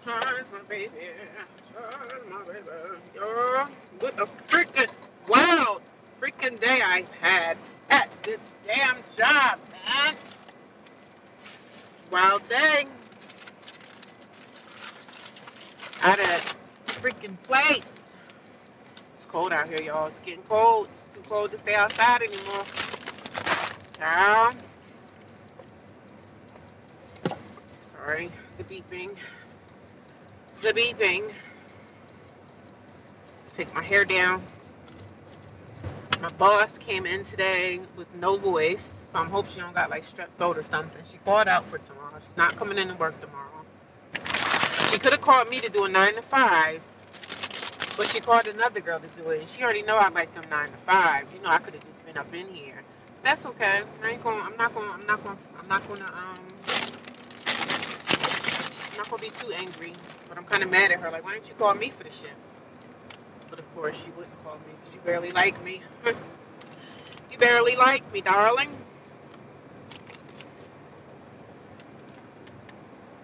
Charge my baby. Charge my baby. Oh, what a freaking wild freaking day I've had at this damn job, man. Wild day at a freaking place. It's cold out here, y'all. It's getting cold. It's too cold to stay outside anymore. Child. Sorry. The beeping. The beeping. Take my hair down. My boss came in today with no voice, so I hope she don't got like strep throat or something. She called out for tomorrow. She's not coming in to work tomorrow. She could have called me to do a 9 to 5, but she called another girl to do it, and she already know I like them 9 to 5. You know, I could have just been up in here. That's okay. I'm not gonna be too angry. But I'm kind of mad at her. Like, why didn't you call me for the shit? But of course, she wouldn't call me because you barely like me. You barely like me, darling.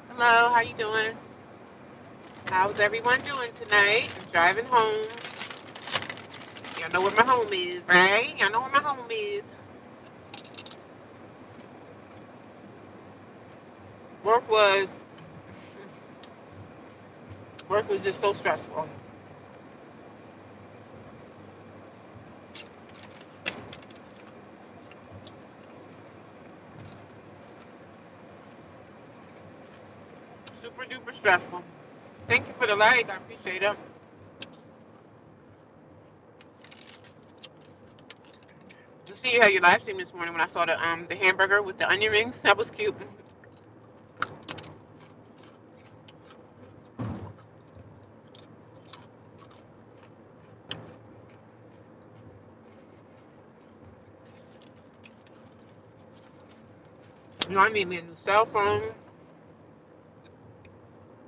Hello, how you doing? How's everyone doing tonight? I'm driving home. Y'all know where my home is, right? Y'all know where my home is. Work was just so stressful. Super duper stressful. Thank you for the like. I appreciate it. You see, you had your live stream this morning when I saw the hamburger with the onion rings. That was cute. You know, I need me a new cell phone.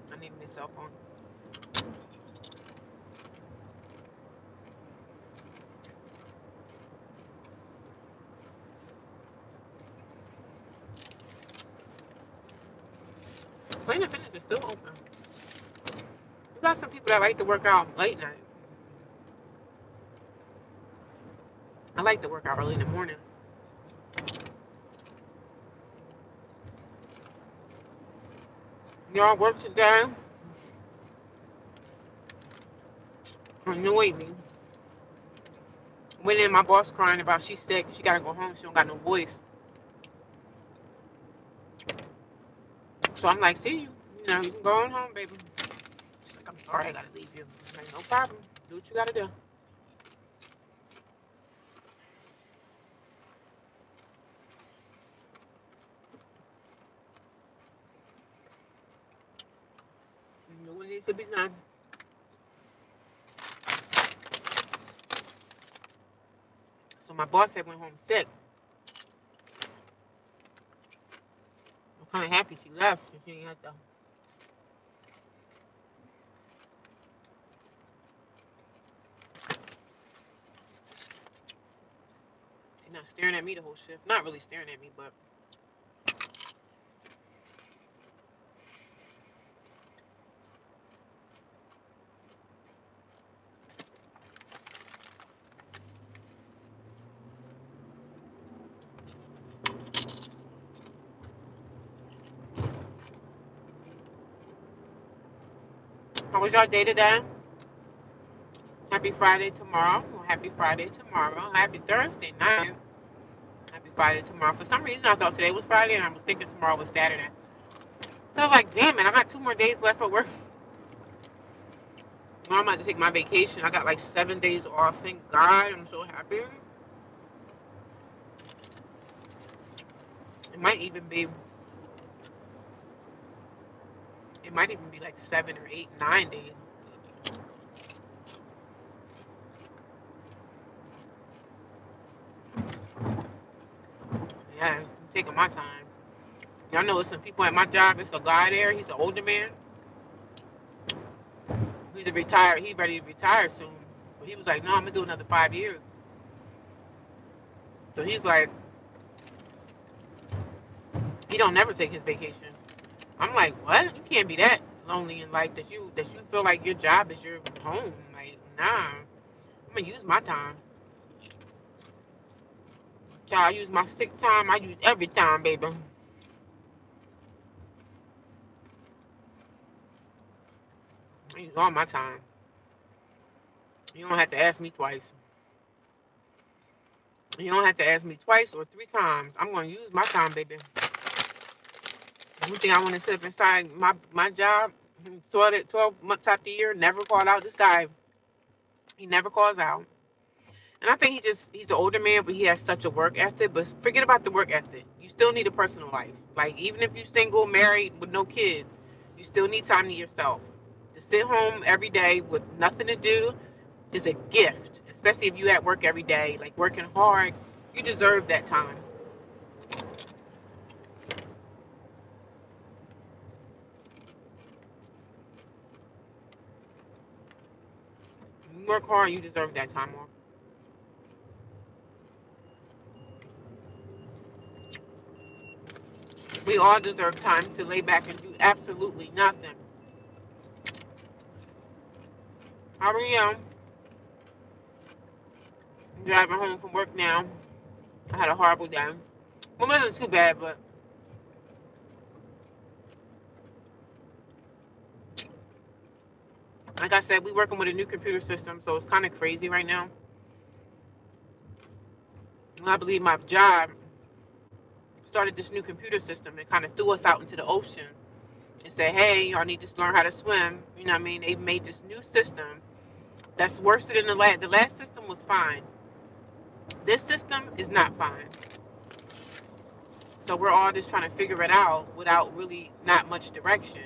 I need me a cell phone. Planet Fitness is still open. You got some people that like to work out late night. I like to work out early in the morning. Y'all work today. Annoyed me. Went in, my boss crying about she's sick. She gotta go home. She don't got no voice. So I'm like, see you. You know, you can go on home, baby. She's like, I'm sorry, I gotta leave you. I'm like, no problem. Do what you gotta do. You know what needs to be done. So my boss had went home sick. I'm kind of happy she left. She didn't have to. She's not staring at me the whole shift. Not really staring at me, but how was your day today? Happy Friday tomorrow. Well, happy Friday tomorrow. Happy Thursday night. Happy Friday tomorrow. For some reason, I thought today was Friday, and I was thinking tomorrow was Saturday. So I was like, damn it, I got 2 more days left at work. Well, I'm about to take my vacation. I got like 7 days off. Thank God. I'm so happy. It might even be. It might even be like 7 or 8, 9 days. Yeah, I'm taking my time. Y'all know some people at my job. It's a guy there. He's an older man. He's a retired. He's ready to retire soon. But he was like, no, I'm gonna do another 5 years. So he's like, he don't never take his vacation. I'm like, what? You can't be that. lonely in life that you feel like your job is your home. Like, nah, I'm gonna use my time. So I use my sick time. I use every time, baby. I use all my time. You don't have to ask me twice. You don't have to ask me twice or 3 times. I'm gonna use my time, baby. You think I want to sit up inside my job 12 months out the year, never call out? This guy, he never calls out. And I think he's an older man, but he has such a work ethic. But forget about the work ethic. You still need a personal life. Like, even if you're single, married, with no kids, you still need time to yourself. To sit home every day with nothing to do is a gift, especially if you at work every day, like working hard. You deserve that time. You work hard, you deserve that time off. We all deserve time to lay back and do absolutely nothing. How are you? I'm driving home from work now. I had a horrible day. Well, it wasn't too bad, but like I said, we working with a new computer system, so it's kind of crazy right now. And I believe my job started this new computer system and kind of threw us out into the ocean and said, hey, y'all need to learn how to swim. You know what I mean? They made this new system that's worse than the last. The last system was fine. This system is not fine. So we're all just trying to figure it out without really not much direction.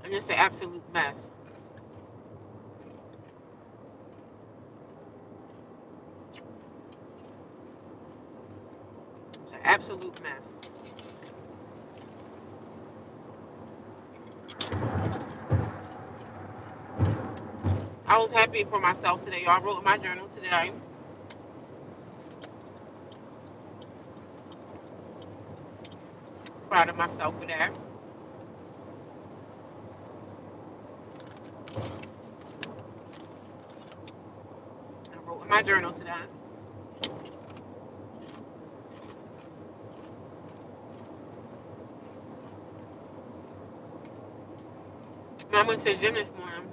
And it's an absolute mess. It's an absolute mess. I was happy for myself today, y'all. I wrote in my journal today. Proud of myself for that. I wrote in my journal today. And I went to the gym this morning.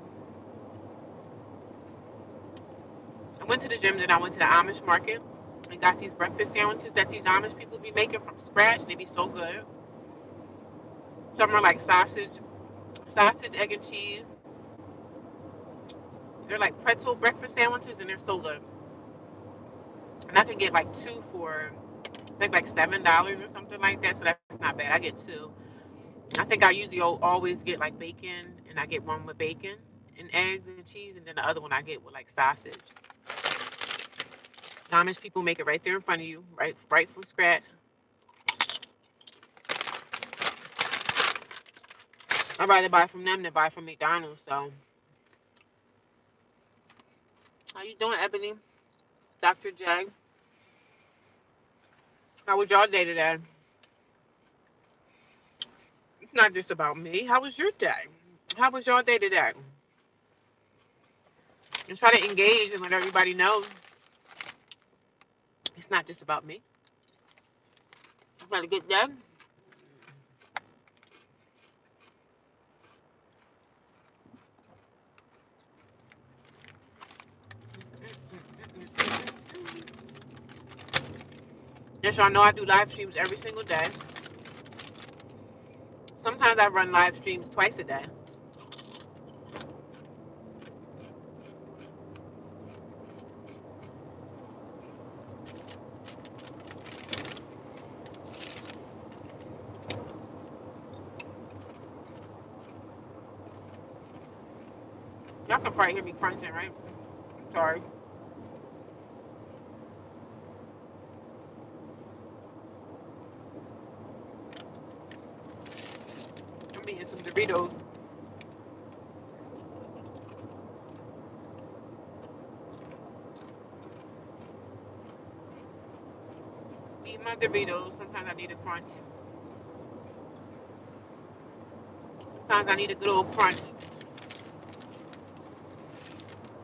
I went to the gym, then I went to the Amish market and got these breakfast sandwiches that these Amish people be making from scratch. They be so good. Some are like sausage, egg, and cheese. They're like pretzel breakfast sandwiches, and they're so good. And I can get like two for I think like $7 or something like that. So that's not bad. I get two. I think I usually always get like bacon, and I get one with bacon and eggs and cheese, and then the other one I get with like sausage. Amish people make it right there in front of you, right from scratch. I'd rather buy from them than buy from McDonald's. So, how you doing, Ebony? Dr. J? How was your day today? It's not just about me. How was your day? How was your day today? And try to engage and let everybody know it's not just about me. You had a good day? Yes, y'all know I do live streams every single day. Sometimes I run live streams twice a day. Y'all can probably hear me crunching, right? I'm sorry. I'm eating some Doritos. Eat my Doritos. Sometimes I need a crunch. Sometimes I need a good old crunch.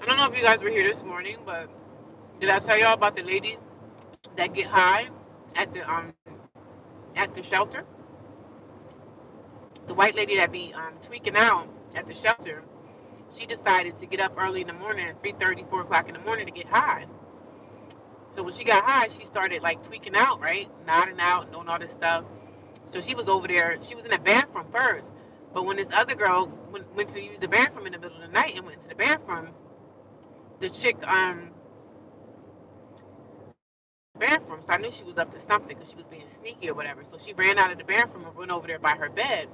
I don't know if you guys were here this morning, but did I tell y'all about the lady that get high at the shelter? The white lady that be tweaking out at the shelter. She decided to get up early in the morning at 3:30, 4 o'clock in the morning to get high. So when she got high, she started like tweaking out, right? Nodding out and doing all this stuff. So she was over there. She was in the bathroom first. But when this other girl went to use the bathroom in the middle of the night and went into the bathroom, the chick bathroom. So I knew she was up to something because she was being sneaky or whatever. So she ran out of the bathroom and went over there by her bed.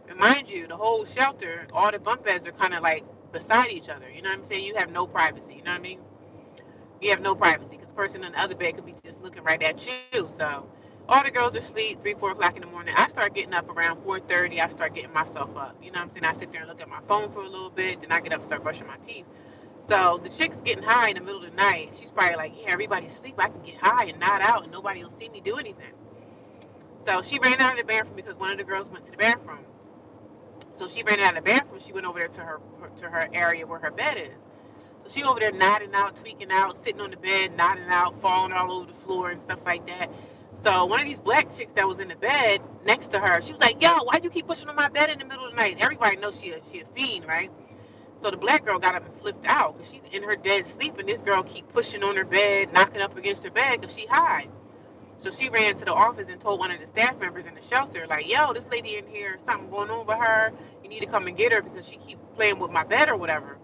And mind you, the whole shelter, all the bunk beds are kind of like beside each other. You know what I'm saying? You have no privacy. You know what I mean? You have no privacy because the person in the other bed could be just looking right at you. So all the girls are asleep 3, 4 o'clock in the morning. I start getting up around 4:30. I start getting myself up. You know what I'm saying? I sit there and look at my phone for a little bit. Then I get up and start brushing my teeth. So the chick's getting high in the middle of the night. She's probably like, yeah, everybody's asleep. I can get high and nod out and nobody will see me do anything. So she ran out of the bathroom because one of the girls went to the bathroom. So she ran out of the bathroom. She went over there to her area where her bed is. So she over there nodding out, tweaking out, sitting on the bed, nodding out, falling all over the floor and stuff like that. So one of these black chicks that was in the bed next to her, she was like, yo, why'd you keep pushing on my bed in the middle of the night? Everybody knows she a fiend, right? So the black girl got up and flipped out because she's in her dead sleep, and this girl keep pushing on her bed, knocking up against her bed because she high. So she ran to the office and told one of the staff members in the shelter, like, yo, this lady in here, something going on with her. You need to come and get her because she keep playing with my bed or whatever.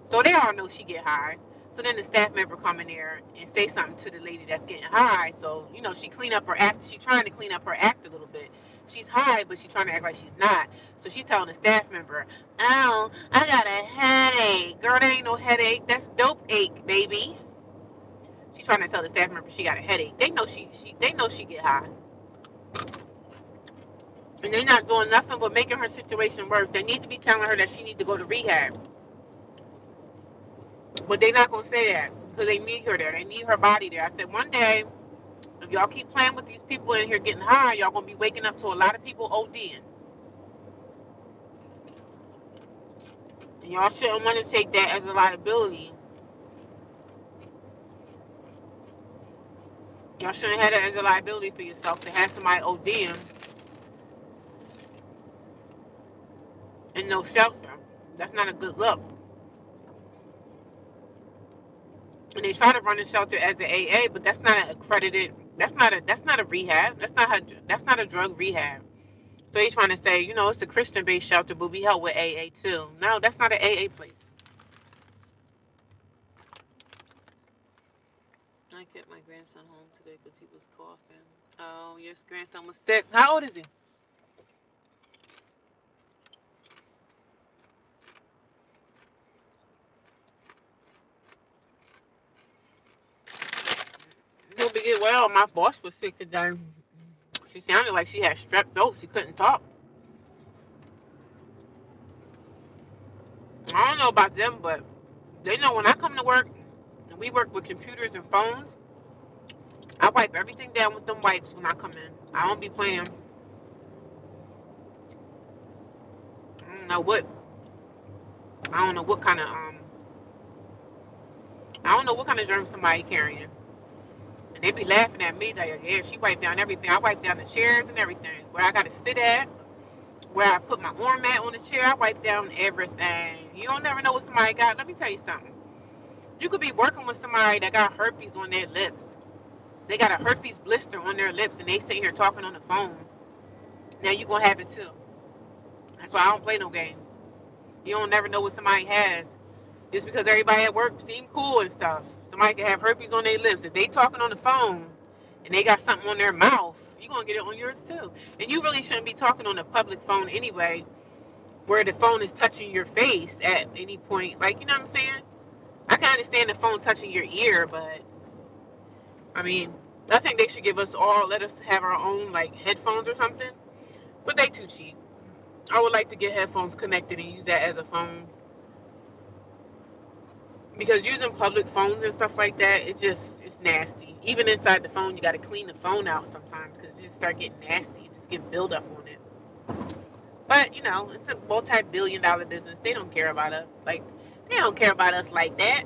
So they all know she get high. So then the staff member come in there and say something to the lady that's getting high. So, you know, she clean up her act. She trying to clean up her act a little bit. She's high, but she's trying to act like she's not. So she telling the staff member, oh, I got a headache. Girl, there ain't no headache. That's dope ache, baby. She trying to tell the staff member she got a headache. They know they know she get high. And they not doing nothing but making her situation worse. They need to be telling her that she need to go to rehab. But they're not going to say that because they need her there. They need her body there. I said, one day, if y'all keep playing with these people in here getting high, y'all going to be waking up to a lot of people ODing. And y'all shouldn't want to take that as a liability. Y'all shouldn't have that as a liability for yourself to have somebody ODing and no shelter. That's not a good look. And they try to run the shelter as an AA, but that's not an accredited. That's not a rehab. That's not a drug rehab. So he's trying to say, you know, it's a Christian-based shelter, but we help with AA too. No, that's not an AA place. I kept my grandson home today because he was coughing. Oh, your grandson was sick. How old is he? He'll be get well. My boss was sick today. She sounded like she had strep throat. She couldn't talk. I don't know about them, but they know when I come to work, and we work with computers and phones, I wipe everything down with them wipes when I come in. I don't be playing. I don't know what. I don't know what kind of I don't know what kind of germs somebody carrying. And they be laughing at me like, yeah, she wiped down everything. I wiped down the chairs and everything. Where I gotta sit at, where I put my arm mat on the chair, I wipe down everything. You don't never know what somebody got. Let me tell you something. You could be working with somebody that got herpes on their lips. They got a herpes blister on their lips and they sitting here talking on the phone. Now you gonna have it too. That's why I don't play no games. You don't never know what somebody has. Just because everybody at work seem cool and stuff. Somebody can have herpes on their lips. If they talking on the phone and they got something on their mouth, you're going to get it on yours too. And you really shouldn't be talking on a public phone anyway, where the phone is touching your face at any point. Like, you know what I'm saying? I can understand the phone touching your ear, but I mean, I think they should give us all, let us have our own like headphones or something. But they too cheap. I would like to get headphones connected and use that as a phone. Because using public phones and stuff like that, it's nasty. Even inside the phone, you got to clean the phone out sometimes because it just start getting nasty. Just get buildup on it. But, it's a multi-billion-dollar business. They don't care about us. Like, they don't care about us like that.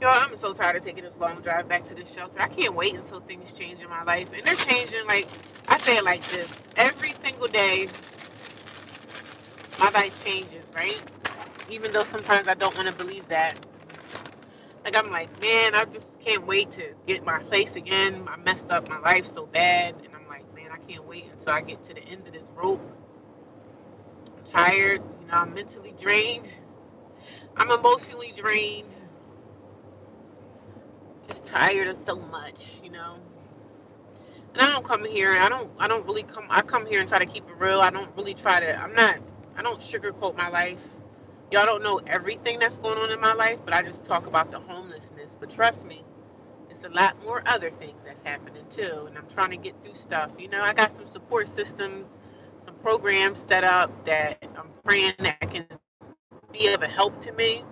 I'm so tired of taking this long drive back to this shelter. I can't wait until things change in my life. And they're changing, like, I say it like this. Every single day, my life changes, right? Even though sometimes I don't want to believe that. Like, I'm like, man, I just can't wait to get my place again. I messed up my life so bad. And I'm like, man, I can't wait until I get to the end of this rope. I'm tired. I'm mentally drained. I'm emotionally drained. Just tired of so much. And I don't come here. I don't really come. I come here and try to keep it real. I don't really try to. I don't sugarcoat my life. Y'all don't know everything that's going on in my life, but I just talk about the homelessness. But trust me, it's a lot more other things that's happening too. And I'm trying to get through stuff. I got some support systems, some programs set up that I'm praying that can be of a help to me.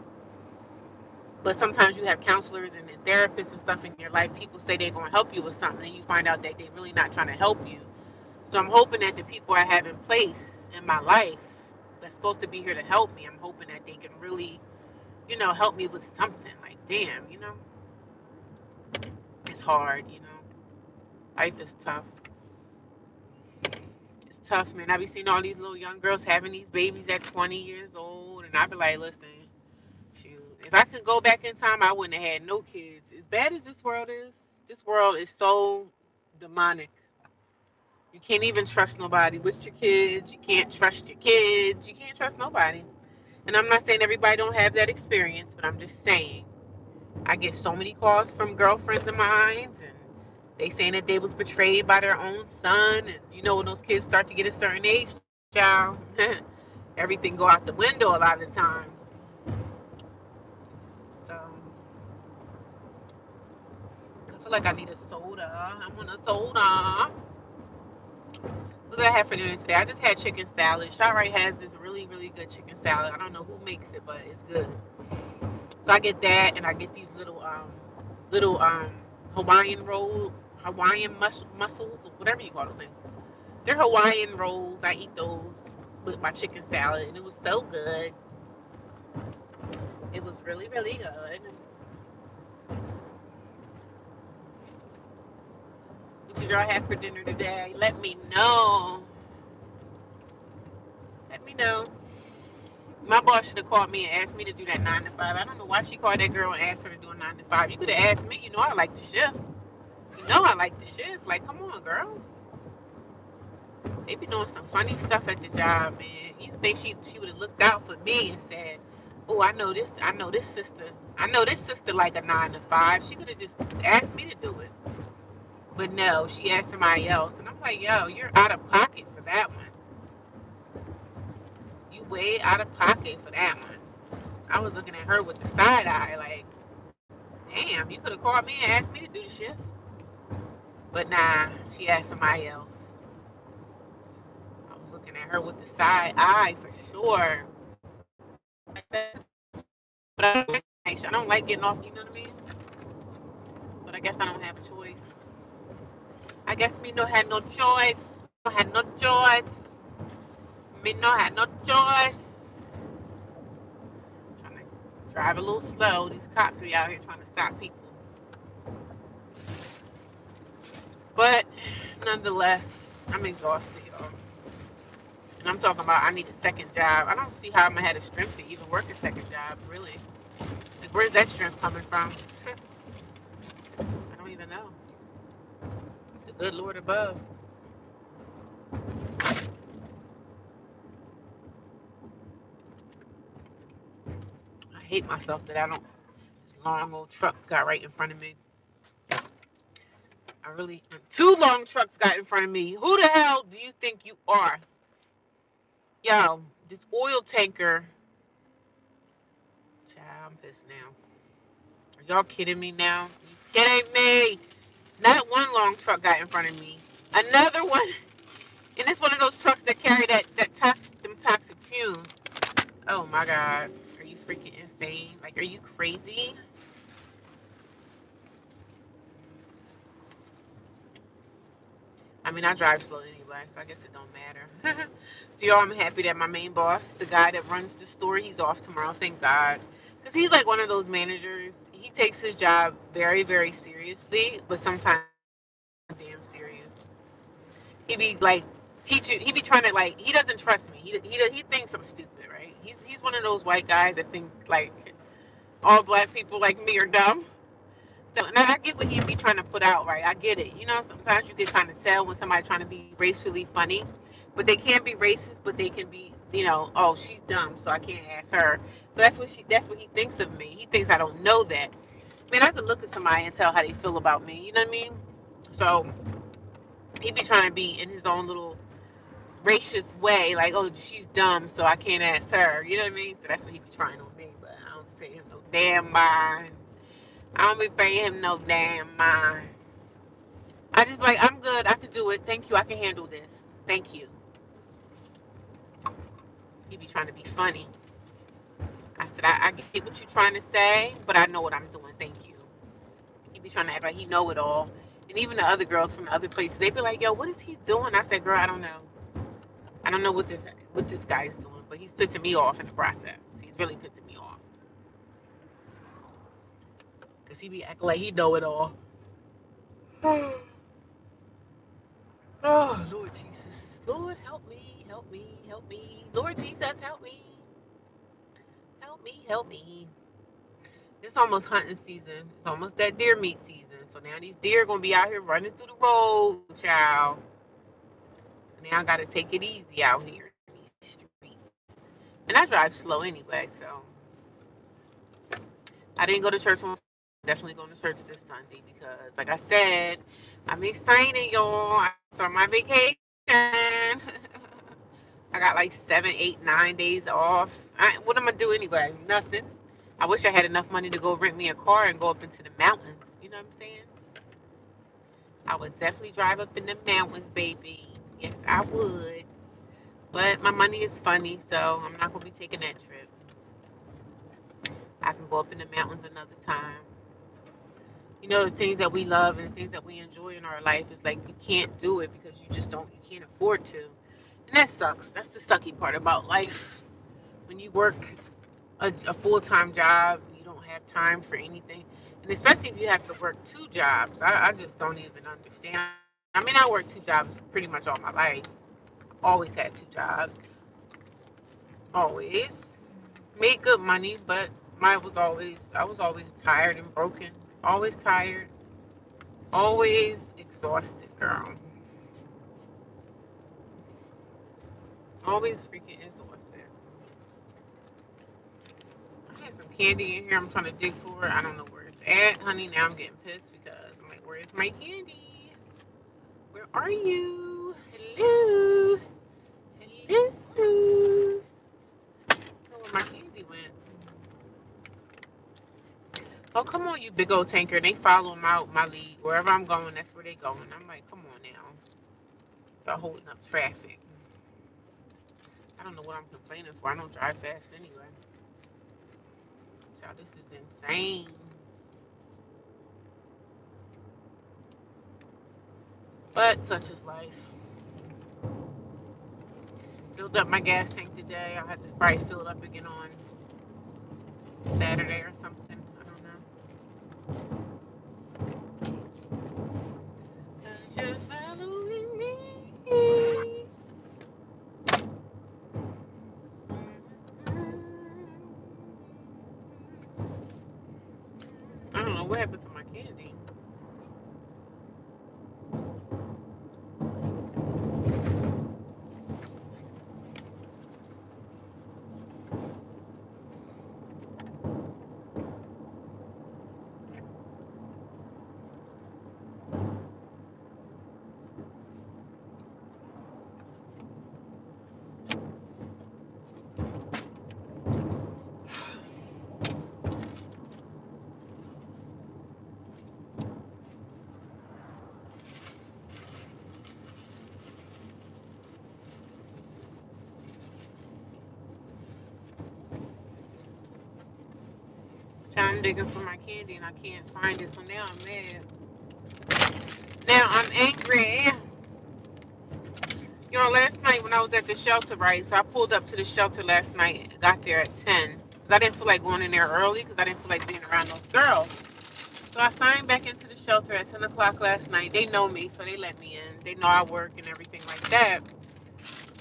But sometimes you have counselors and therapists and stuff in your life. People say they're going to help you with something, and you find out that they're really not trying to help you. So I'm hoping that the people I have in place in my life that's supposed to be here to help me, I'm hoping that they can really, help me with something. Like, damn. It's hard. Life is tough. It's tough, man. I be seeing all these little young girls having these babies at 20 years old, and I be like, listen, shoot, if I could go back in time, I wouldn't have had no kids. As bad as this world is so demonic. You can't even trust nobody with your kids. You can't trust your kids. You can't trust nobody. And I'm not saying everybody don't have that experience, but I'm just saying I get so many calls from girlfriends of mine, and they saying that they was betrayed by their own son. And when those kids start to get a certain age, child, everything go out the window a lot of the times. So I feel like I need a soda. I want a soda. What did I have for dinner today? I just had chicken salad. ShopRite has this really, really good chicken salad. I don't know who makes it, but it's good. So I get that, and I get these little Hawaiian mussels, or whatever you call those things. They're Hawaiian rolls. I eat those with my chicken salad, and it was so good. It was really, really good. What did y'all have for dinner today? Let me know. Let me know. My boss should have called me and asked me to do that 9 to 5. I don't know why she called that girl and asked her to do a 9 to 5. You could have asked me. I like the shift. I like the shift. Like, come on, girl. They be doing some funny stuff at the job, man. You think she would have looked out for me and said, "Oh, I know this sister. I know this sister like a 9 to 5." She could have just asked me to do it. But no, she asked somebody else. And I'm like, yo, you're out of pocket for that one. You way out of pocket for that one. I was looking at her with the side eye like, damn, you could have called me and asked me to do the shift. But nah, she asked somebody else. I was looking at her with the side eye for sure. But I don't like getting off, you know what I mean? But I guess I don't have a choice. I guess me no had no choice. I had no choice. Me no had no choice. I'm trying to drive a little slow. These cops be out here trying to stop people. But nonetheless, I'm exhausted, y'all. And I'm talking about I need a second job. I don't see how I'm gonna have the strength to even work a second job, really. Like, where's that strength coming from? I don't even know. The good Lord above. I hate myself that I don't. This long old truck got right in front of me. Two long trucks got in front of me. Who the hell do you think you are? Yo, this oil tanker. Child, I'm pissed now. Are y'all kidding me now? You kidding me? Not one long truck got in front of me. Another one. And it's one of those trucks that carry them toxic fumes. Oh my God. Are you freaking insane? Like, are you crazy? mean, I drive slow anyway, so I guess it don't matter. So, y'all, I'm happy that my main boss, the guy that runs the store, he's off tomorrow. Thank God. Because he's like one of those managers. He takes his job very, very seriously, but sometimes damn serious. He be like teaching. He be trying to like. He doesn't trust me. He thinks I'm stupid, right? He's one of those white guys that think like all black people like me are dumb. So, and I get what he be trying to put out, right? I get it. You know, sometimes you can kind of tell when somebody trying to be racially funny, but they can't be racist, but they can be, you know, oh, she's dumb, so I can't ask her. So that's what he thinks of me. He thinks I don't know that. Man, I could look at somebody and tell how they feel about me. You know what I mean? So he be trying to be in his own little racist way, like, oh, she's dumb, so I can't ask her. You know what I mean? So that's what he be trying on me, but I don't pay him no damn mind. I don't be paying him no damn mind. I just be like, I'm good. I can do it. Thank you. I can handle this. Thank you. He be trying to be funny. I said, I get what you're trying to say, but I know what I'm doing. Thank you. He be trying to act like he know it all. And even the other girls from the other places, they be like, yo, what is he doing? I said, girl, I don't know. I don't know what this guy's doing, but he's pissing me off in the process. He's really pissing me off. Because he be acting like he know it all. Oh, Lord Jesus. Lord, help me, help me, help me. Lord Jesus, help me. Help me, help me. It's almost hunting season. It's almost that deer meat season. So now these deer are going to be out here running through the road, child. So now I got to take it easy out here in these streets. And I drive slow anyway, so I didn't go to church on definitely going to church this Sunday because, like I said, I'm excited, y'all. I start my vacation. I got like 7, 8, 9 days off. What am I gonna do anyway? Nothing. I wish I had enough money to go rent me a car and go up into the mountains. You know what I'm saying? I would definitely drive up in the mountains, baby. Yes, I would. But my money is funny, so I'm not gonna be taking that trip. I can go up in the mountains another time. You know, the things that we love and the things that we enjoy in our life is like you can't do it because you can't afford to. And that sucks. That's the sucky part about life. When you work a full-time job, you don't have time for anything. And especially if you have to work two jobs. I just don't even understand. I mean, I worked two jobs pretty much all my life. Always had two jobs. Always. Made good money, but I was always tired and broken. Always tired. Always exhausted, girl. Always freaking exhausted. I had some candy in here. I'm trying to dig for it. I don't know where it's at, honey. Now I'm getting pissed because I'm like, where is my candy? Where are you? Hello? Hello? I don't know where my candy went. Oh, come on, you big old tanker. They follow my lead. Wherever I'm going, that's where they going. I'm like, come on now. Y'all holding up traffic. I don't know what I'm complaining for. I don't drive fast anyway. Child, this is insane. But such is life. Filled up my gas tank today. I had to probably fill it up again on Saturday or something. I don't know. You're following me. I don't know what happened to my candy. So I'm digging for my candy and I can't find it. So now I'm mad. Now I'm angry. Yo, last night when I was at the shelter, right? So I pulled up to the shelter last night. Got there at 10. Because I didn't feel like going in there early. Because I didn't feel like being around those girls. So I signed back into the shelter at 10 o'clock last night. They know me, so they let me in. They know I work and everything like that.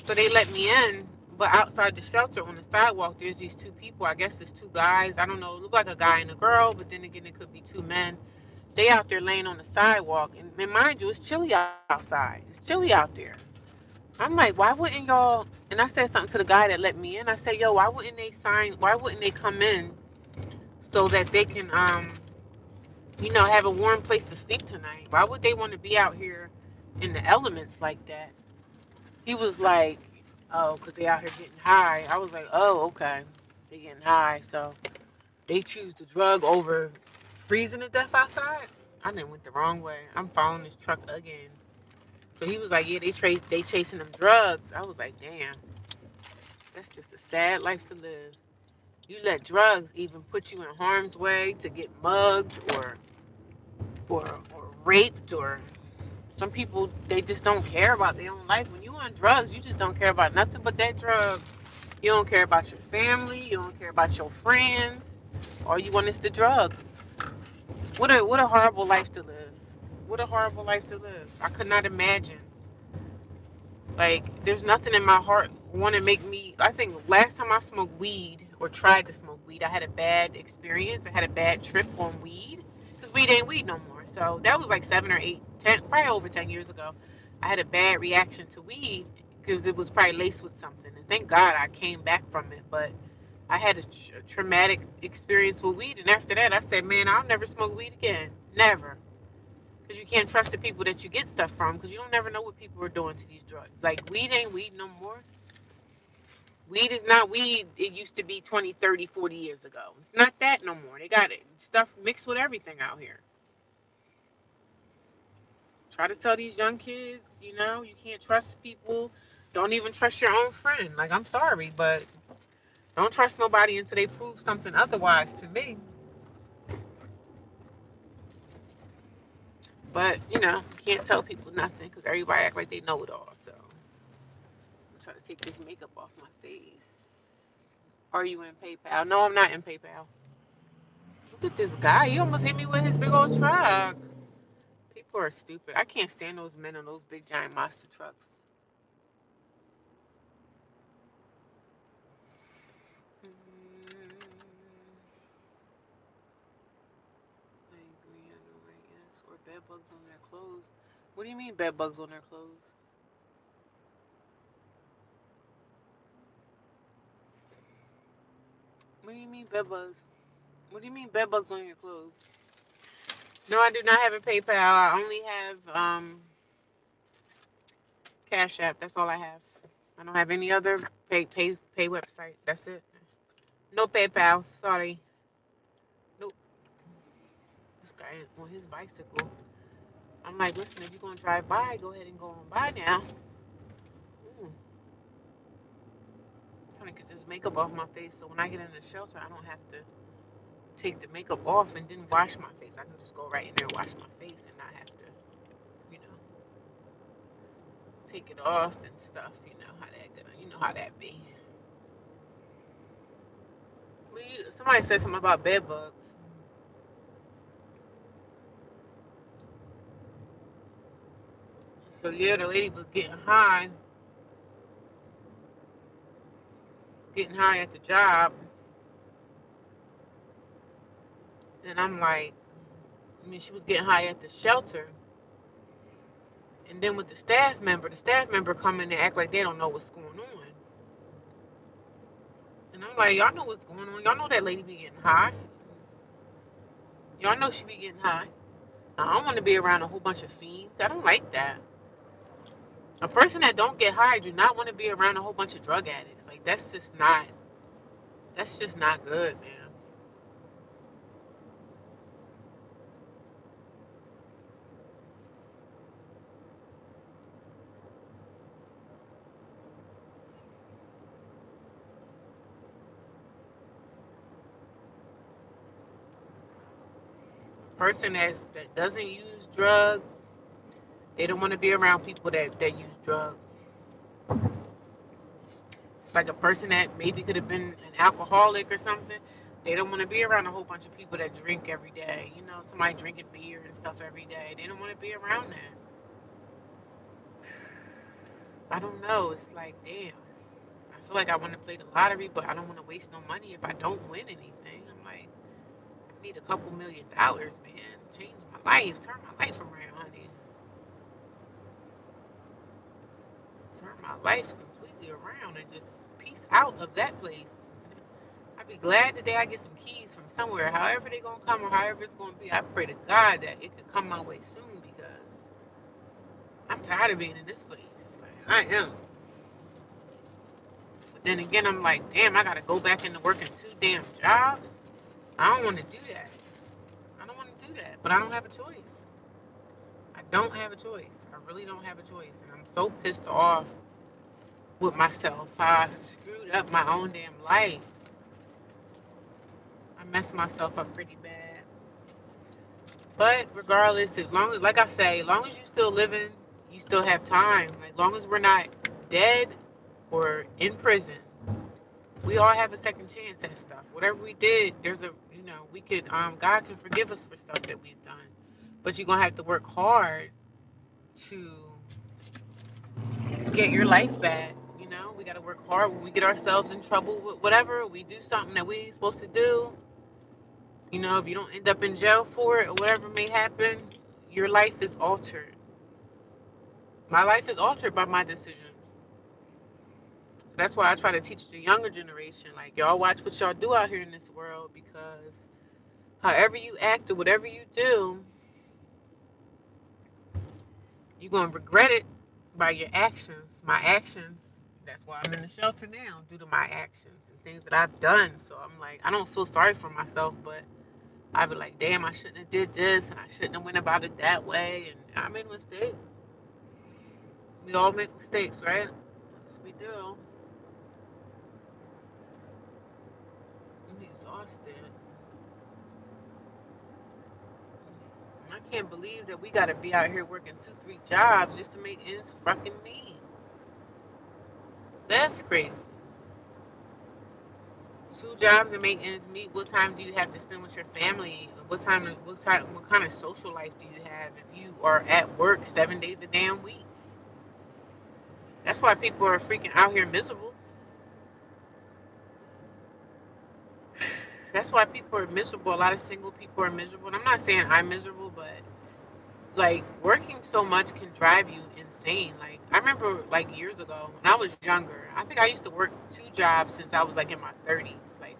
So they let me in. But outside the shelter on the sidewalk, there's these two people. I guess it's two guys. I don't know. It looked like a guy and a girl. But then again, it could be two men. They out there laying on the sidewalk. And mind you, it's chilly outside. It's chilly out there. I'm like, why wouldn't y'all? And I said something to the guy that let me in. I said, yo, why wouldn't they sign? Why wouldn't they come in so that they can, have a warm place to sleep tonight? Why would they want to be out here in the elements like that? He was like, oh, because they out here getting high. I was like, oh, okay. They getting high. So they choose the drug over freezing to death outside. I then went the wrong way. I'm following this truck again. So he was like, yeah, they chasing them drugs. I was like, damn, that's just a sad life to live. You let drugs even put you in harm's way to get mugged or raped, or some people, they just don't care about their own life. When you on drugs, you just don't care about nothing but that drug. You don't care about your family, you don't care about your friends. All you want is the drug. What a horrible life to live. What a horrible life to live. I could not imagine. Like, there's nothing in my heart want to make me. I think last time I smoked weed or tried to smoke weed, I had a bad experience. I had a bad trip on weed because weed ain't weed no more. So that was like 7 or 8, 10, probably over 10 years ago. I had a bad reaction to weed because it was probably laced with something. And thank God I came back from it. But I had a traumatic experience with weed. And after that, I said, man, I'll never smoke weed again. Never. Because you can't trust the people that you get stuff from because you don't never know what people are doing to these drugs. Like, weed ain't weed no more. Weed is not weed it used to be 20, 30, 40 years ago. It's not that no more. They got it, stuff mixed with everything out here. Try to tell these young kids, you can't trust people. Don't even trust your own friend. Like, I'm sorry, but don't trust nobody until they prove something otherwise to me. But, you can't tell people nothing because everybody act like they know it all. So I'm trying to take this makeup off my face. Are you in PayPal? No, I'm not in PayPal. Look at this guy. He almost hit me with his big old truck. People are stupid. I can't stand those men on those big giant monster trucks. I agree. I know, right? Yes. Or bed bugs on their clothes. What do you mean bed bugs on their clothes? What do you mean bed bugs? What do you mean bed bugs on your clothes? No, I do not have a PayPal. I only have Cash App. That's all I have. I don't have any other pay website. That's it. No PayPal. Sorry. Nope. This guy on his bicycle. I'm like, listen, if you're gonna drive by, go ahead and go on by now. Ooh, I'm trying to get this makeup off my face so when I get in the shelter, I don't have to take the makeup off and then wash my face. I can just go right in there and wash my face and not have to, you know, take it off and stuff. You know how that go. You know how that be. Somebody said something about bed bugs. So yeah, the lady was getting high at the job, and I'm like, I mean, she was getting high at the shelter, and then with the staff member come in and act like they don't know what's going on, and I'm like, y'all know what's going on. Y'all know that lady be getting high. Y'all know she be getting high. I don't want to be around a whole bunch of fiends. I don't like that. A person that don't get high do not want to be around a whole bunch of drug addicts. Like, that's just not good, man. A person that doesn't use drugs, they don't want to be around people that use drugs. like a person that maybe could have been an alcoholic or something. They don't want to be around a whole bunch of people that drink every day. You know, somebody drinking beer and stuff every day. They don't want to be around that. I don't know. It's like, damn. I feel like I want to play the lottery, but I don't want to waste no money if I don't win anything. I'm like, I need a couple $1,000,000, man. Change my life. Turn my life around, honey. Turn my life completely around and just peace out of that place. I'd be glad the day I get some keys from somewhere, however they gonna come or however it's gonna be. I pray to God that it could come my way soon because I'm tired of being in this place. Like, I am. But then again, I'm like, damn, I gotta go back into working 2 damn jobs. I don't want to do that. I don't want to do that, but I don't have a choice. I don't have a choice. I really don't have a choice, and I'm so pissed off with myself. How I screwed up my own damn life. I messed myself up pretty bad. But regardless, as long as, like I say, as long as you're still living, you still have time. Like, as long as we're not dead or in prison, we all have a second chance at stuff. Whatever we did, there's a, we could, God can forgive us for stuff that we've done. But you're gonna have to work hard to get your life back. We gotta work hard when we get ourselves in trouble with whatever. We do something that we ain't supposed to do. If you don't end up in jail for it or whatever may happen, your life is altered. My life is altered by my decision. So that's why I try to teach the younger generation, like, y'all watch what y'all do out here in this world, because however you act or whatever you do, you're going to regret it by your actions. My actions, that's why I'm in the shelter now, due to my actions and things that I've done. So I'm like, I don't feel sorry for myself, but I be like, damn, I shouldn't have did this, and I shouldn't have went about it that way, and I made a mistake. We all make mistakes, right? Yes, we do. I'm exhausted. I can't believe that we gotta be out here working 2, 3 jobs just to make ends fucking meet. That's crazy. 2 jobs and make ends meet. What time do you have to spend with your family? What kind of social life do you have if you are at work 7 days a damn week? That's why people are freaking out here miserable. That's why people are miserable. A lot of single people are miserable. And I'm not saying I'm miserable, but like, working so much can drive you insane. Like, I remember, like, years ago when I was younger, I think I used to work 2 jobs since I was like in my 30s. Like,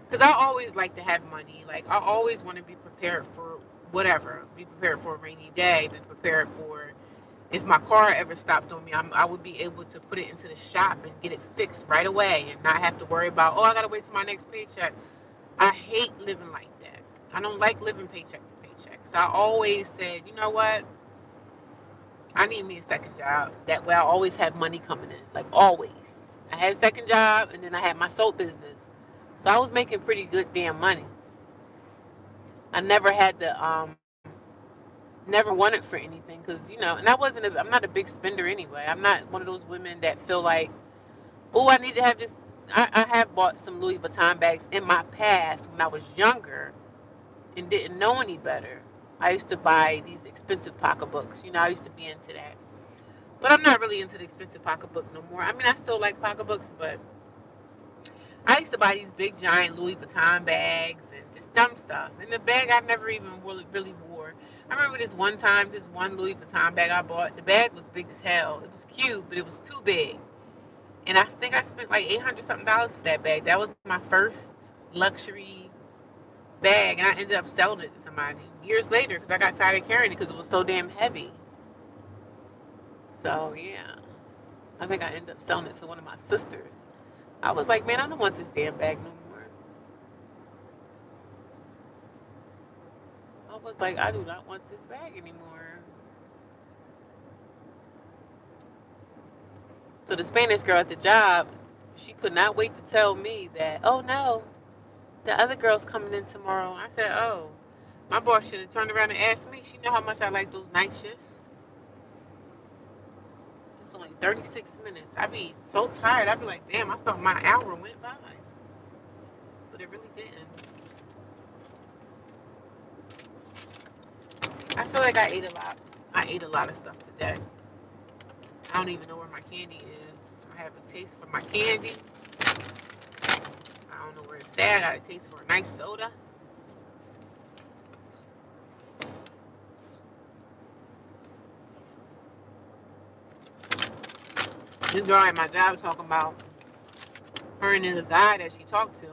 because I always like to have money. Like, I always want to be prepared for whatever. Be prepared for a rainy day. Be prepared for if my car ever stopped on me, I would be able to put it into the shop and get it fixed right away and not have to worry about, oh, I got to wait till my next paycheck. I hate living like that. I don't like living paycheck to paycheck. So I always said, you know what? I need me a second job. That way I always have money coming in. Like, always. I had a second job and then I had my soap business. So I was making pretty good damn money. I never had to never wanted for anything because, and I'm not a big spender anyway. I'm not one of those women that feel like, oh, I need to have this. I have bought some Louis Vuitton bags in my past when I was younger and didn't know any better. I used to buy these expensive pocketbooks. I used to be into that. But I'm not really into the expensive pocketbook no more. I mean, I still like pocketbooks, but I used to buy these big giant Louis Vuitton bags and just dumb stuff. And the bag I never even really wore. I remember this one time, this one Louis Vuitton bag I bought. The bag was big as hell. It was cute, but it was too big. And I think I spent like $800 something for that bag. That was my first luxury bag, and I ended up selling it to somebody years later because I got tired of carrying it because it was so damn heavy. So yeah, I think I ended up selling it to one of my sisters. I was like, man, I don't want this damn bag no more. I was like, I do not want this bag anymore. So the Spanish girl at the job, she could not wait to tell me that, oh no, the other girl's coming in tomorrow. I said, oh, my boss should have turned around and asked me. She know how much I like those night shifts. It's only 36 minutes. I be so tired. I be like, damn, I thought my hour went by. But it really didn't. I feel like I ate a lot. I ate a lot of stuff today. I don't even know where my candy is. I have a taste for my candy. I don't know where it's at. I got a taste for a nice soda. This girl at my job talking about her and the guy that she talked to.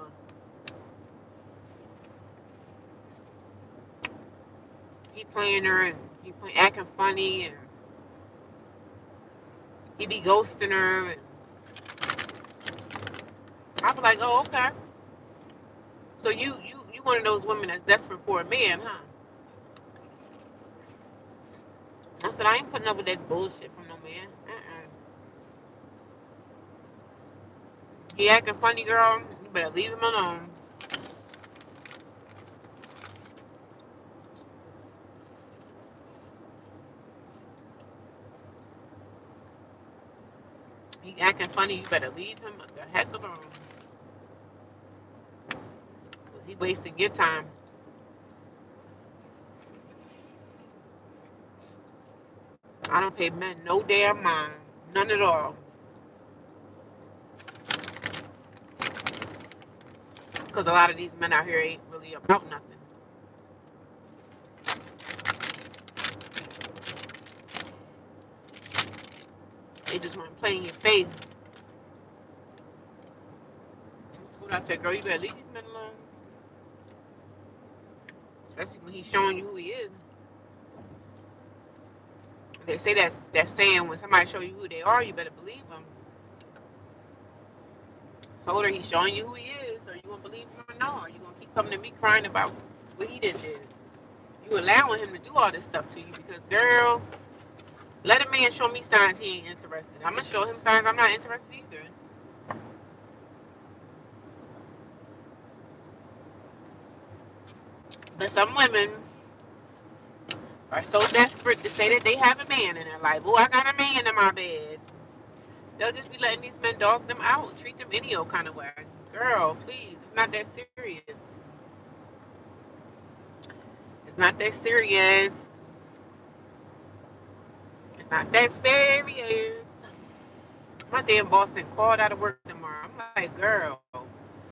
He playing her and he acting funny and he be ghosting her. And I be like, oh, okay. So you one of those women that's desperate for a man, huh? I said, I ain't putting up with that bullshit from no man. He acting funny, girl. You better leave him alone. He acting funny. You better leave him the heck alone. Cause he wasting your time. I don't pay men no damn mind. None at all. Because a lot of these men out here ain't really about nothing. They just want to play in your face. That's what I said, girl, you better leave these men alone. Especially when he's showing you who he is. They say that's saying when somebody show you who they are, you better believe them. So whether he's showing you who he is, or you gonna believe him or no, or you gonna keep coming to me crying about what he did. You allowing him to do all this stuff to you because, girl, let a man show me signs he ain't interested. I'm gonna show him signs I'm not interested either. But some women are so desperate to say that they have a man in their life. Oh, I got a man in my bed. They'll just be letting these men dog them out, treat them any old kind of way. Girl, please, it's not that serious. It's not that serious. It's not that serious. My damn boss then called out of work tomorrow. I'm like, girl,